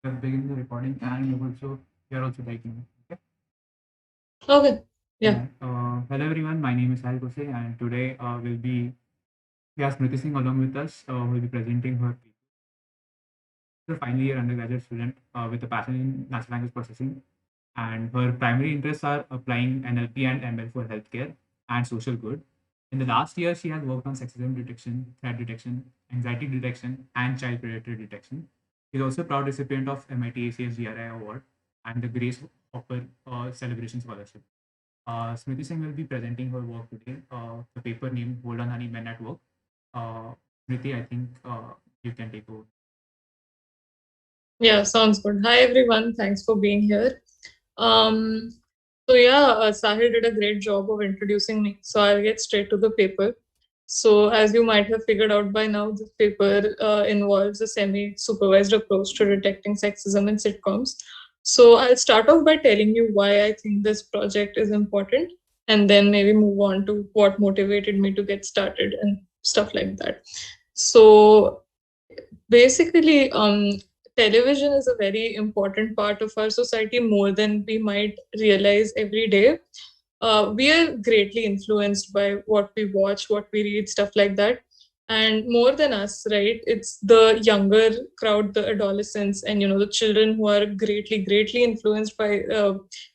have begun the recording and you're also typing. Okay. Okay. Yeah. Yeah. Hello everyone. My name is Sahil Khose, and today we have Smriti Singh along with us, who will be presenting her paper. She's a final year undergraduate student with a passion in natural language processing, and her primary interests are applying NLP and ML for healthcare and social good. In the last year, she has worked on sexism detection, threat detection, anxiety detection, and child predator detection. She's also a proud recipient of MIT ACS GRI Award and the Grace Hopper Celebration Scholarship. Smriti Singh will be presenting her work today, the paper named Hold on Honey Men at Work. Smriti, I think you can take over. Yeah, sounds good. Hi everyone. Thanks for being here. Um, Sahil did a great job of introducing me. So I'll get straight to the paper. So as you might have figured out by now, this paper involves a semi-supervised approach to detecting sexism in sitcoms. So I'll start off by telling you why I think this project is important, and then maybe move on to what motivated me to get started and stuff like that. So basically, television is a very important part of our society, more than we might realize every day. We are greatly influenced by what we watch, what we read, stuff like that. And more than us, right? It's the younger crowd, the adolescents, and the children who are greatly influenced by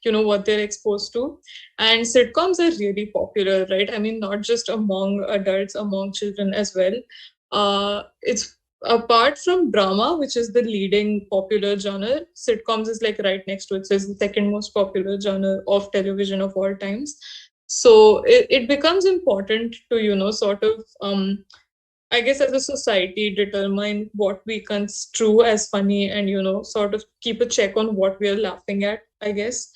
what they're exposed to. And sitcoms are really popular, right? I mean, not just among adults, among children as well. It's apart from drama, which is the leading popular genre, sitcoms is like right next to it. So it's the second most popular genre of television of all times. So it becomes important to, sort of, I guess as a society, determine what we construe as funny and, sort of keep a check on what we are laughing at, I guess.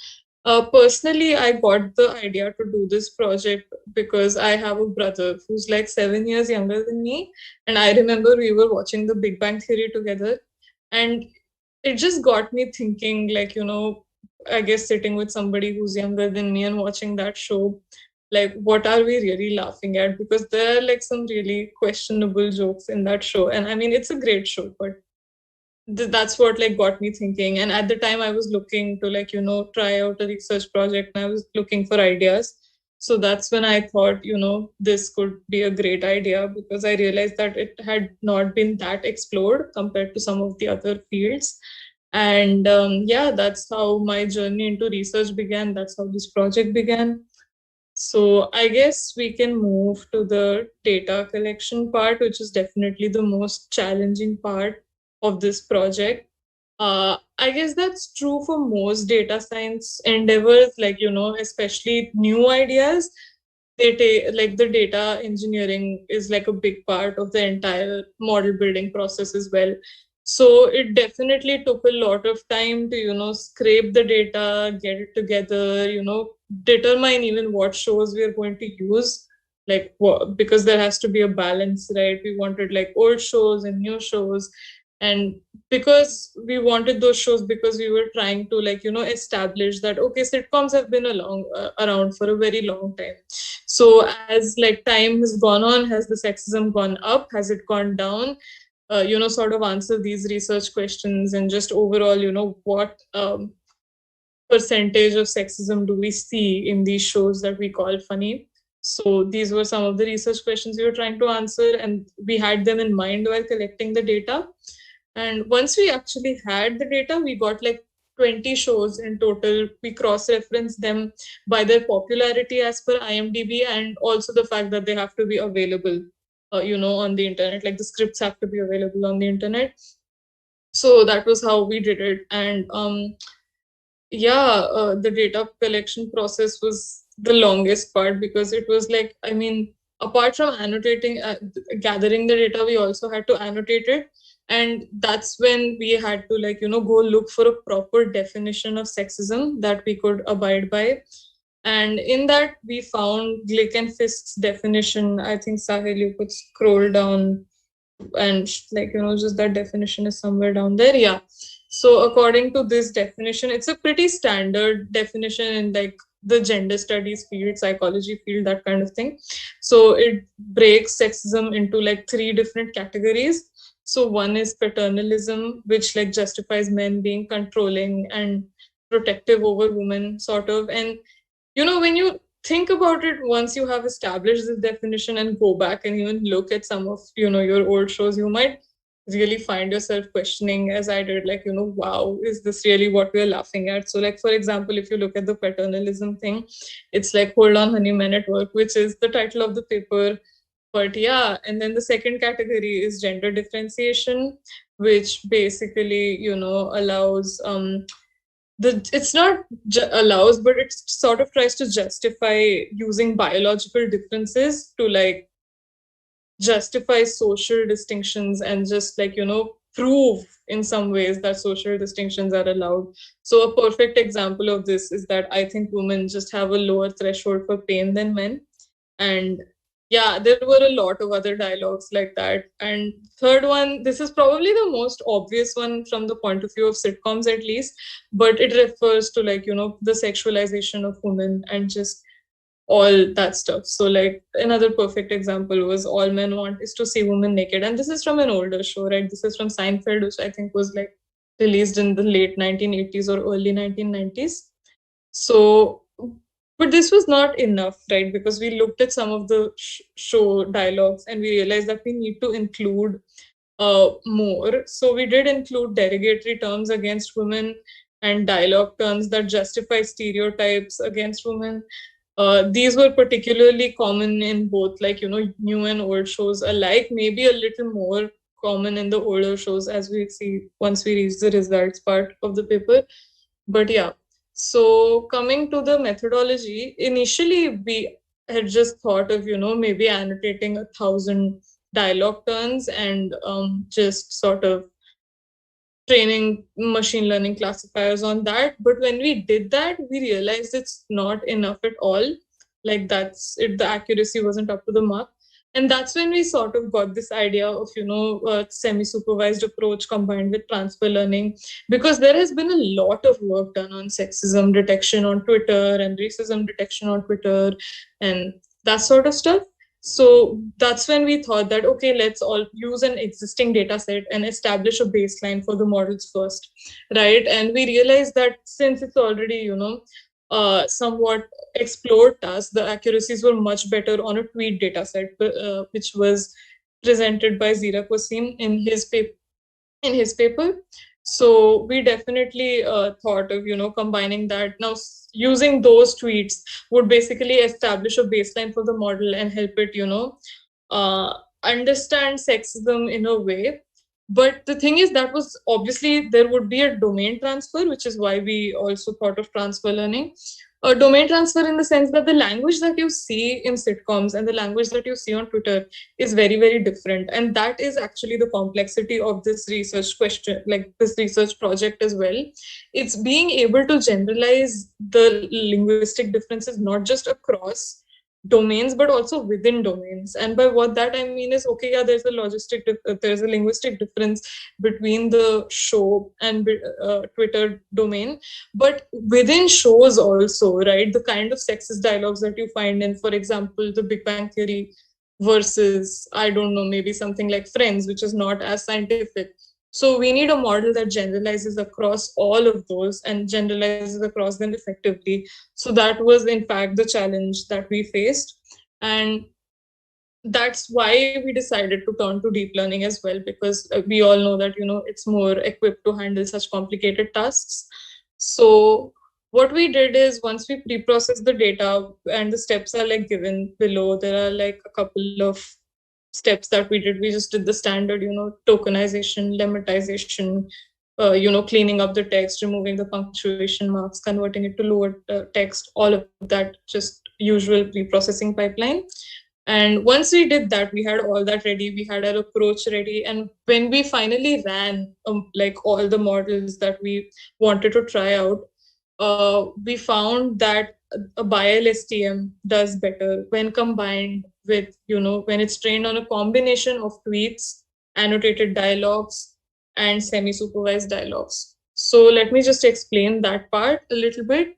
Personally, I got the idea to do this project because I have a brother who's like 7 years younger than me. And I remember we were watching The Big Bang Theory together. And it just got me thinking, like, I guess sitting with somebody who's younger than me and watching that show, like, what are we really laughing at? Because there are like some really questionable jokes in that show. And I mean, it's a great show, but that's what like got me thinking. And at the time I was looking to like try out a research project, and I was looking for ideas. So that's when I thought this could be a great idea, because I realized that it had not been that explored compared to some of the other fields. And yeah, that's how my journey into research began. That's how this project began. So I guess we can move to the data collection part, which is definitely the most challenging part of this project. I guess that's true for most data science endeavors, like, especially new ideas. They take like the data engineering is like a big part of the entire model building process as well. So it definitely took a lot of time to, scrape the data, get it together, determine even what shows we are going to use, like because there has to be a balance, right? We wanted like old shows and new shows. And because we wanted those shows, because we were trying to like establish that okay, sitcoms have been around for a very long time. So as like time has gone on, has the sexism gone up, has it gone down? Sort of answer these research questions, and just overall, what percentage of sexism do we see in these shows that we call funny? So these were some of the research questions we were trying to answer, and we had them in mind while collecting the data. And once we actually had the data, we got like 20 shows in total. We cross-referenced them by their popularity as per IMDb, and also the fact that they have to be available, on the internet. Like the scripts have to be available on the internet. So that was how we did it. And the data collection process was the longest part, because it was like, I mean, apart from annotating, gathering the data, we also had to annotate it. And that's when we had to like, go look for a proper definition of sexism that we could abide by. And in that, we found Glick and Fist's definition. I think, Sahil, you could scroll down, and like just that definition is somewhere down there. Yeah, so according to this definition, it's a pretty standard definition in like the gender studies field, psychology field, that kind of thing. So it breaks sexism into like three different categories. So one is paternalism, which like justifies men being controlling and protective over women, sort of. And when you think about it, once you have established this definition and go back and even look at some of your old shows, you might really find yourself questioning, as I did, like, wow, is this really what we're laughing at? So like, for example, if you look at the paternalism thing, it's like Hold On Honey, Men at Work, which is the title of the paper. But yeah, and then the second category is gender differentiation, which basically allows it's not allows, but it sort of tries to justify using biological differences to like justify social distinctions and just like prove in some ways that social distinctions are allowed. So a perfect example of this is that I think women just have a lower threshold for pain than men. And yeah, there were a lot of other dialogues like that. And third one, this is probably the most obvious one from the point of view of sitcoms at least, but it refers to like the sexualization of women and just all that stuff. So like another perfect example was All Men Want Is to See Women Naked. And this is from an older show, right? This is from Seinfeld, which I think was like released in the late 1980s or early 1990s. So, but this was not enough, right? Because we looked at some of the show dialogues and we realized that we need to include more. So we did include derogatory terms against women and dialogue terms that justify stereotypes against women. These were particularly common in both like new and old shows alike, maybe a little more common in the older shows, as we see once we reach the results part of the paper. But yeah, so coming to the methodology, initially we had just thought of maybe annotating 1,000 dialogue turns and just sort of training machine learning classifiers on that. But when we did that, we realized it's not enough at all. Like that's it, the accuracy wasn't up to the mark. And that's when we sort of got this idea of a semi-supervised approach combined with transfer learning, because there has been a lot of work done on sexism detection on Twitter and racism detection on Twitter and that sort of stuff. So that's when we thought that, okay, let's all use an existing data set and establish a baseline for the models first, right? And we realized that since it's already, somewhat explored tasks, the accuracies were much better on a tweet data set, which was presented by Zira Qasim in his paper. So we definitely thought of combining that. Now using those tweets would basically establish a baseline for the model and help it uh, understand sexism in a way. But the thing is, that was obviously there would be a domain transfer, which is why we also thought of transfer learning. A domain transfer in the sense that the language that you see in sitcoms and the language that you see on Twitter is very, very different. And that is actually the complexity of this research question, like this research project as well. It's being able to generalize the linguistic differences, not just across domains but also within domains. And by what that I mean is, okay, yeah, there's a linguistic difference between the show and Twitter domain, but within shows also, right? The kind of sexist dialogues that you find in, for example, The Big Bang Theory versus, I don't know, maybe something like Friends, which is not as scientific. So we need a model that generalizes across all of those and generalizes across them effectively. So that was, in fact, the challenge that we faced. And that's why we decided to turn to deep learning as well, because we all know that it's more equipped to handle such complicated tasks. So what we did is, once we pre-process the data, and the steps are like given below, there are like a couple of steps that we did. We just did the standard tokenization, lemmatization, cleaning up the text, removing the punctuation marks, converting it to lower text, all of that, just usual pre-processing pipeline. And once we did that, we had all that ready, we had our approach ready. And when we finally ran like all the models that we wanted to try out, we found that a BILSTM does better when combined with, when it's trained on a combination of tweets, annotated dialogues, and semi-supervised dialogues. So let me just explain that part a little bit.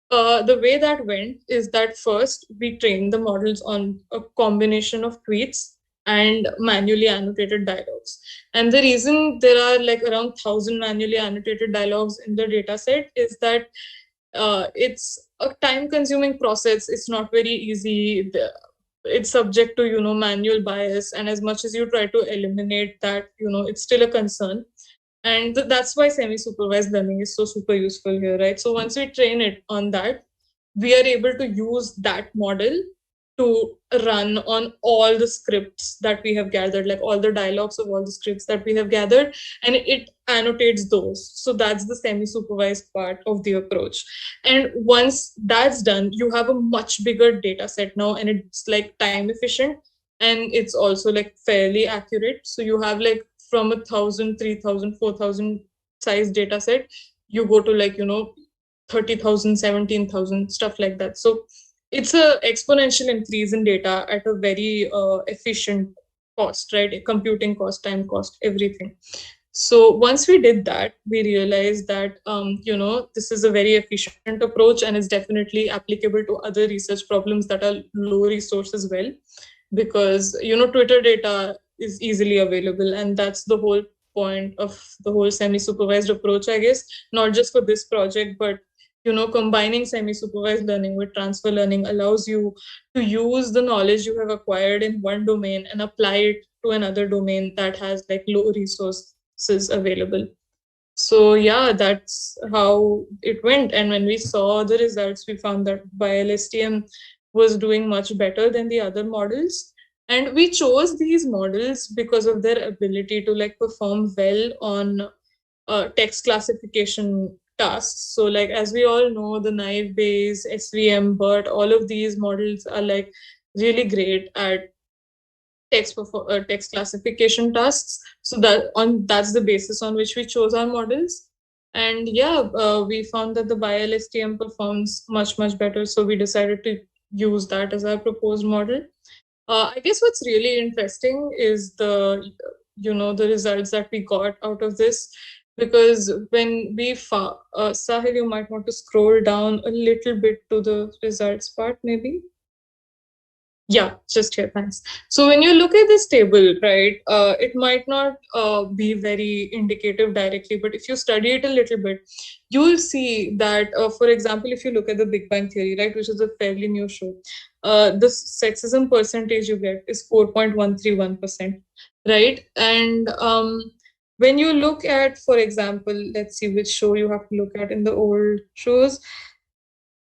The way that went is that first we trained the models on a combination of tweets and manually annotated dialogues. And the reason there are like around 1,000 manually annotated dialogues in the data set is that it's a time consuming process. It's not very easy. It's subject to, manual bias. And as much as you try to eliminate that, it's still a concern. And that's why semi-supervised learning is so super useful here, right? So once we train it on that, we are able to use that model to run on all the scripts that we have gathered, like all the dialogues of all the scripts that we have gathered, and it annotates those. So that's the semi-supervised part of the approach. And once that's done, you have a much bigger data set now, and it's like time efficient, and it's also like fairly accurate. So you have like from 1,000, 3,000, 4,000 size data set, you go to like, 30,000, 17,000, stuff like that. So it's a exponential increase in data at a very efficient cost, right? Computing cost, time cost, everything. So once we did that, we realized that this is a very efficient approach and is definitely applicable to other research problems that are low resource as well, because Twitter data is easily available, and that's the whole point of the whole semi-supervised approach, I guess, not just for this project, but combining semi-supervised learning with transfer learning allows you to use the knowledge you have acquired in one domain and apply it to another domain that has like low resources available. So yeah, that's how it went. And when we saw the results, we found that BioLSTM was doing much better than the other models. And we chose these models because of their ability to like perform well on text classification tasks. So like as we all know, the naive Bayes, SVM, BERT, all of these models are like really great at text classification tasks. So that's the basis on which we chose our models. And yeah, we found that the BioLSTM performs much better. So we decided to use that as our proposed model. I guess what's really interesting is the results that we got out of this, because when we found, Sahil, you might want to scroll down a little bit to the results part, maybe. Yeah, just here, thanks. So when you look at this table, right, it might not be very indicative directly, but if you study it a little bit, you'll see that, for example, if you look at the Big Bang Theory, right, which is a fairly new show, the sexism percentage you get is 4.131%, right? And when you look at, for example, let's see which show you have to look at in the old shows.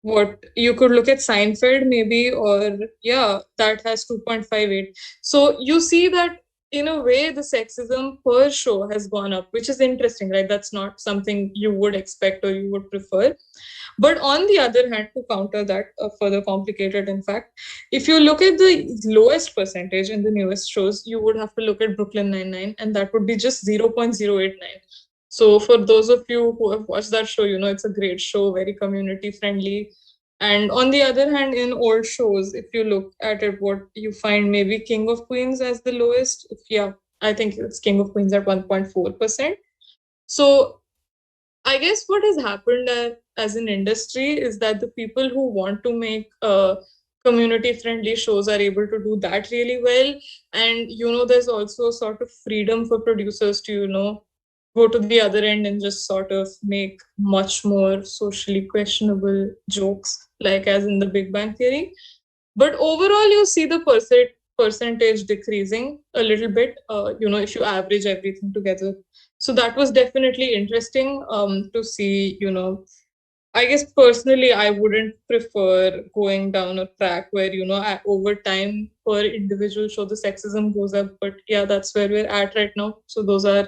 What you could look at Seinfeld maybe, or yeah, that has 2.58. So you see that in a way the sexism per show has gone up, which is interesting, right? That's not something you would expect or you would prefer. But on the other hand, to counter that, further complicated, in fact, if you look at the lowest percentage in the newest shows, you would have to look at Brooklyn Nine-Nine, and that would be just 0.089. So for those of you who have watched that show, it's a great show, very community friendly. And on the other hand, in old shows, if you look at it, what you find maybe King of Queens as the lowest. Yeah, I think it's King of Queens at 1.4%. So I guess what has happened as an industry is that the people who want to make community friendly shows are able to do that really well. And, there's also sort of freedom for producers to, go to the other end and just sort of make much more socially questionable jokes, like as in the Big Bang Theory. But overall, you see the percentage decreasing a little bit, if you average everything together. So that was definitely interesting to see, I guess personally, I wouldn't prefer going down a track where, over time per individual show, the sexism goes up. But yeah, that's where we're at right now. So those are,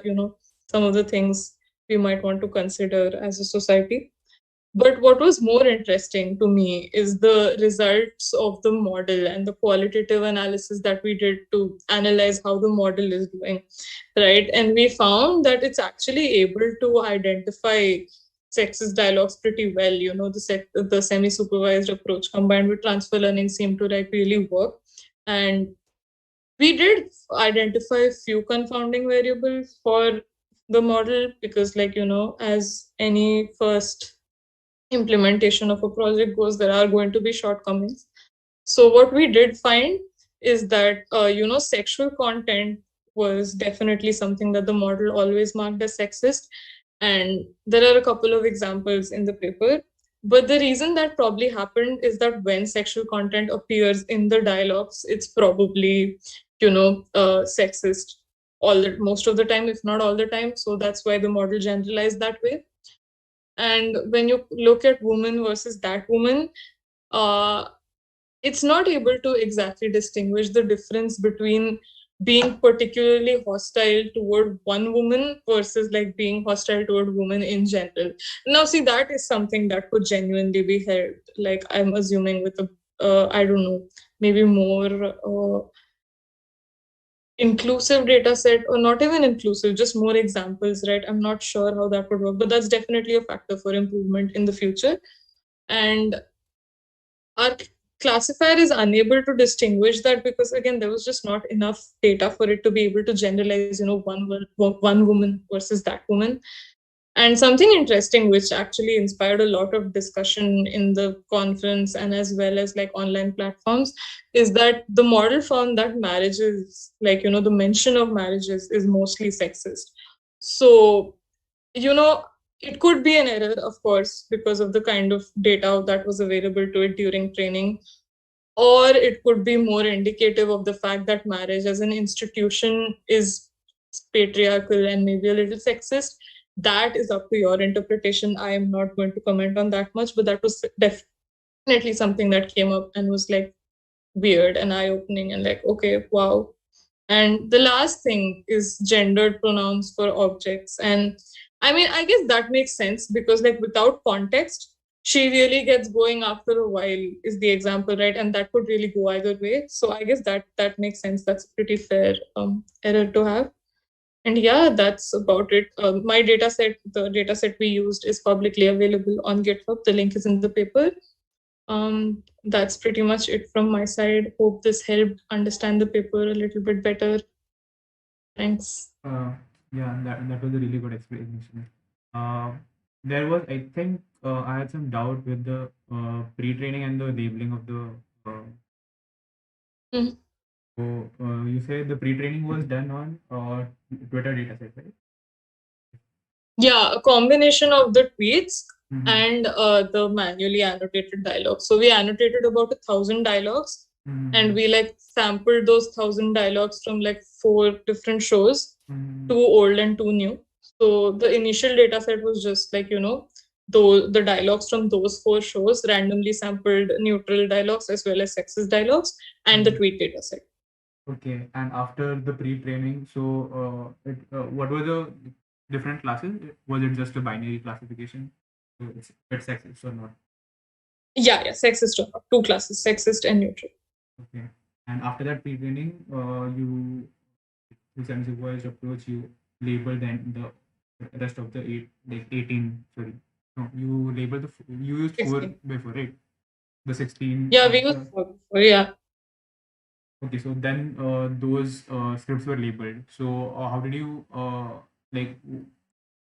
some of the things we might want to consider as a society. But what was more interesting to me is the results of the model and the qualitative analysis that we did to analyze how the model is doing, right? And we found that it's actually able to identify sexist dialogues pretty well. The semi-supervised approach combined with transfer learning seemed to like really work. And we did identify a few confounding variables for the model because, like, as any first implementation of a project goes, there are going to be shortcomings. So what we did find is that, sexual content was definitely something that the model always marked as sexist. And there are a couple of examples in the paper. But the reason that probably happened is that when sexual content appears in the dialogues, it's probably, sexist most of the time, if not all the time. So that's why the model generalized that way. And when you look at woman versus that woman, uh, it's not able to exactly distinguish the difference between being particularly hostile toward one woman versus like being hostile toward women in general. Now, see, that is something that could genuinely be helped. Like, I'm assuming with a, I don't know, maybe more inclusive data set, or not even inclusive, just more examples, right? I'm not sure how that would work, but that's definitely a factor for improvement in the future. And our classifier is unable to distinguish that because again there was just not enough data for it to be able to generalize, one woman versus that woman. And something interesting which actually inspired a lot of discussion in the conference and as well as like online platforms is that the model found that marriages, like, the mention of marriages is mostly sexist. So, you know, it could be an error, of course, because of the kind of data that was available to it during training, or it could be more indicative of the fact that marriage as an institution is patriarchal and maybe a little sexist. That is up to your interpretation. I am not going to comment on that much, but that was definitely something that came up and was like weird and eye-opening and like, okay, wow. And the last thing is gendered pronouns for objects. And I mean, I guess that makes sense because, like, without context, she really gets going after a while, is the example, right? And that could really go either way. So I guess that makes sense. That's a pretty fair error to have. And yeah, that's about it. My data set, the data set we used, is publicly available on GitHub. The link is in the paper. That's pretty much it from my side. Hope this helped understand the paper a little bit better. Thanks. Yeah, that was a really good explanation. Uh, there was, I think, I had some doubt with the pre-training and the labeling of the. Mhm. So you said the pre-training was done on Twitter dataset, right? Yeah, a combination of the tweets Mhm. and the manually annotated dialogues. So we annotated about 1,000 dialogues, and we like sampled those 1,000 dialogues from like 4 different shows, 2 old and 2 new. So the initial data set was just like, the dialogues from those 4 shows, randomly sampled neutral dialogues as well as sexist dialogues, and the tweet data set. Okay, and after the pre-training, so what were the different classes? Was it just a binary classification? So it's sexist or not? Yeah, sexist or not. 2 classes, sexist and neutral. Okay, and after that pre-training, you through semi-supervised approach, you label then the rest of the 18. Sorry, no, you label you used 4 16. before, right? The 16. Yeah, we used 4 before, yeah. Okay, so then those scripts were labeled. So how did you like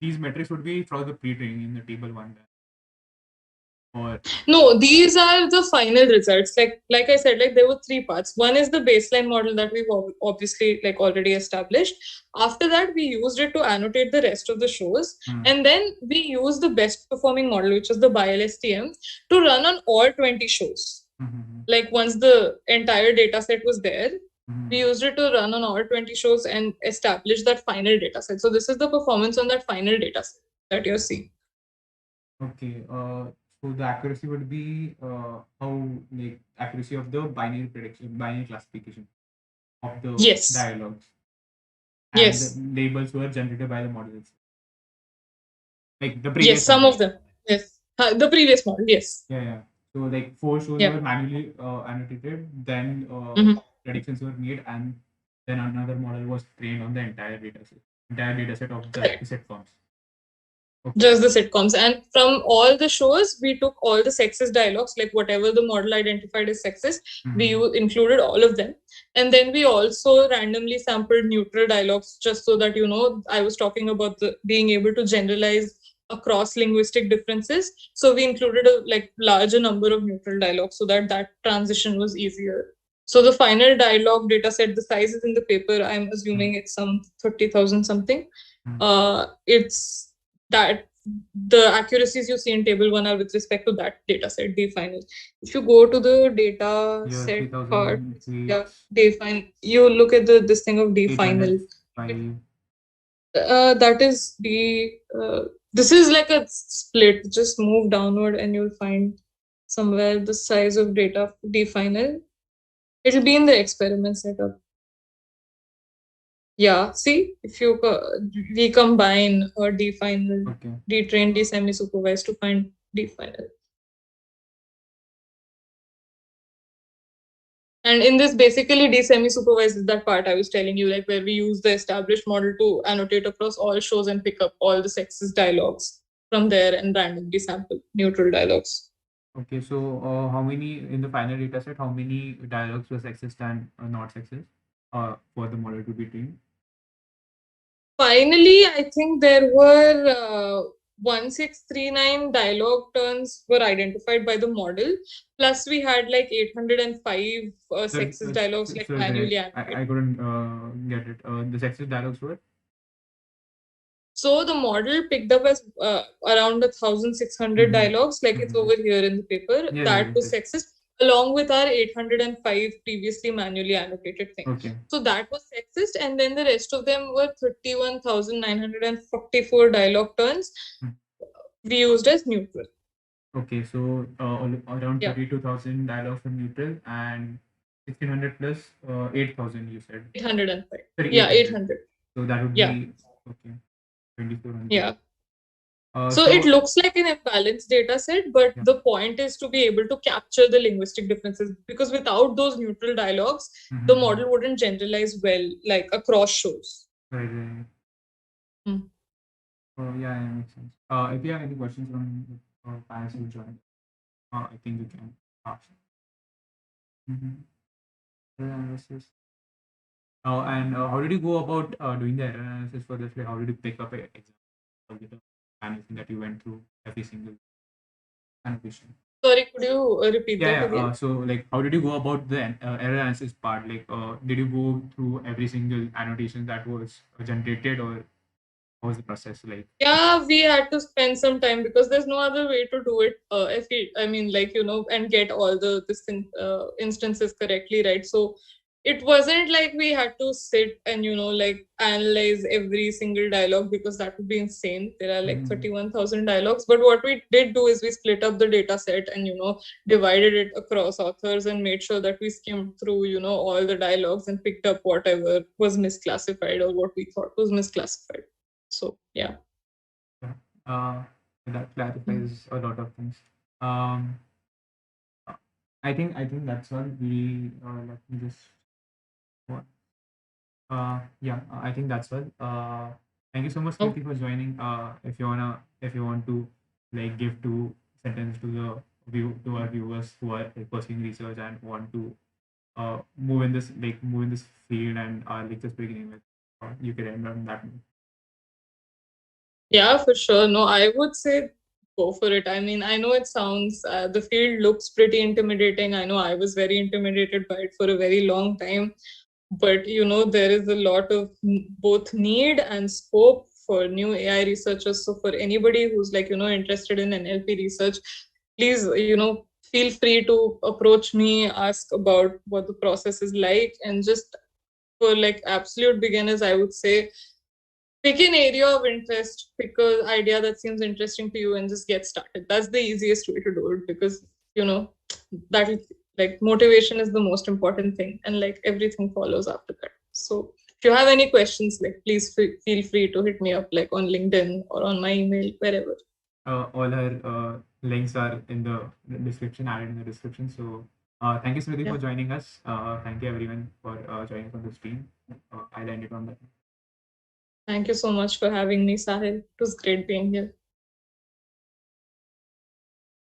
these metrics would be for the pre-training in the table one then, or No, these are the final results. Like I said, like there were 3 parts. One is the baseline model that we've obviously like already established. After that, we used it to annotate the rest of the shows, and then we used the best performing model, which was the BiLSTM, to run on all 20 shows. Like once the entire data set was there, we used it to run on all 20 shows and establish that final data set. So this is the performance on that final data set that you're seeing. okay, so the accuracy would be how like accuracy of the binary prediction, binary classification of the Yes. dialogues, and Yes. the labels were generated by the models, like the Yes, previous some model. of them. Yes. The previous model, yes. Yeah, yeah. So like 4 shows Yeah. were manually annotated, then Mhm. predictions were made, and then another model was trained on the entire data set of just Correct. the sitcoms. Okay. Just the sitcoms. And from all the shows, we took all the sexist dialogues, like whatever the model identified as sexist, we included all of them. And then we also randomly sampled neutral dialogues, just so that, I was talking about the being able to generalize across linguistic differences. So we included a like larger number of neutral dialogues so that transition was easier. So the final dialogue data set, the size is in the paper. I'm assuming it's some 30,000 something. It's that the accuracies you see in table 1 are with respect to that data set, day final. If you go to the data Yeah, set part, 3000 yeah, tweets, day final, you look at this thing of day final. 805. That is this is like a split. Just move downward and you'll find somewhere the size of data D final. It'll be in the experiment setup. Yeah, see, if you recombine or D final, Okay. detrain, D semi-supervised to find D final. And in this, basically, D semi-supervised is that part I was telling you, like where we use the established model to annotate across all shows and pick up all the sexist dialogues from there and randomly sample neutral dialogues. Okay, so how many in the final data set, how many dialogues were sexist and not sexist for the model to be trained? Finally, I think there were 1639 dialogue turns were identified by the model. Plus, we had like 805 sexist dialogues like manually annotated. I couldn't get it. The sexist dialogues were? So the model picked up as around 1,600 dialogues, like it's over here in the paper. Yeah, That was yes. sexist, along with our 805 previously manually annotated thing. Okay. So that was sexist, and then the rest of them were 31,944 dialogue turns we used as neutral. Okay, so around 32,000 dialogues were neutral and 1600 plus 8,000 you said. 805. Sorry, Yeah, 800. 800. So that would Yeah. be okay. 2400. Yeah. So it looks like an imbalanced data set, but the point is to be able to capture the linguistic differences, because without those neutral dialogues, the model wouldn't generalize well, like across shows. Right. Oh, yeah, it makes sense. If you have any questions from parents who join, I think you can ask. Analysis. Oh, and how did you go about doing the error analysis for this? Like, how did you pick up an example, anything that you went through every single annotation? Sorry, could you repeat that Yeah. again? So, like, how did you go about the error analysis part? Like, did you go through every single annotation that was generated, or what was the process like? Yeah, we had to spend some time because there's no other way to do it. If we, I mean, like and get all the instances correctly, right? So it wasn't like we had to sit and like analyze every single dialogue, because that would be insane. There are like 31,000 dialogues. But what we did do is we split up the data set and divided it across authors and made sure that we skimmed through all the dialogues and picked up whatever was misclassified or what we thought was misclassified. So yeah. That clarifies a lot of things. Um, I think that's all. We let me just. Yeah, I think that's all. Thank you so much, Kriti, for joining. If you want to like give 2 sentences to to our viewers who are like, pursuing research and want to move in this field and are like just beginning with, you can end on that note. Yeah, for sure. No, I would say go for it. I mean, I know it sounds, the field looks pretty intimidating. I know I was very intimidated by it for a very long time. But, there is a lot of both need and scope for new AI researchers. So for anybody who's like, interested in NLP research, please, feel free to approach me, ask about what the process is like. And just for like absolute beginners, I would say pick an area of interest, pick an idea that seems interesting to you, and just get started. That's the easiest way to do it, because that like motivation is the most important thing, and like everything follows after that. So if you have any questions, like please feel free to hit me up, like on LinkedIn or on my email, wherever. All her links are in the description, added in the description. So thank you, Smriti, for joining us. Thank you, everyone, for joining us on the stream. I'll end it on that. Thank you so much for having me, Sahil. It was great being here.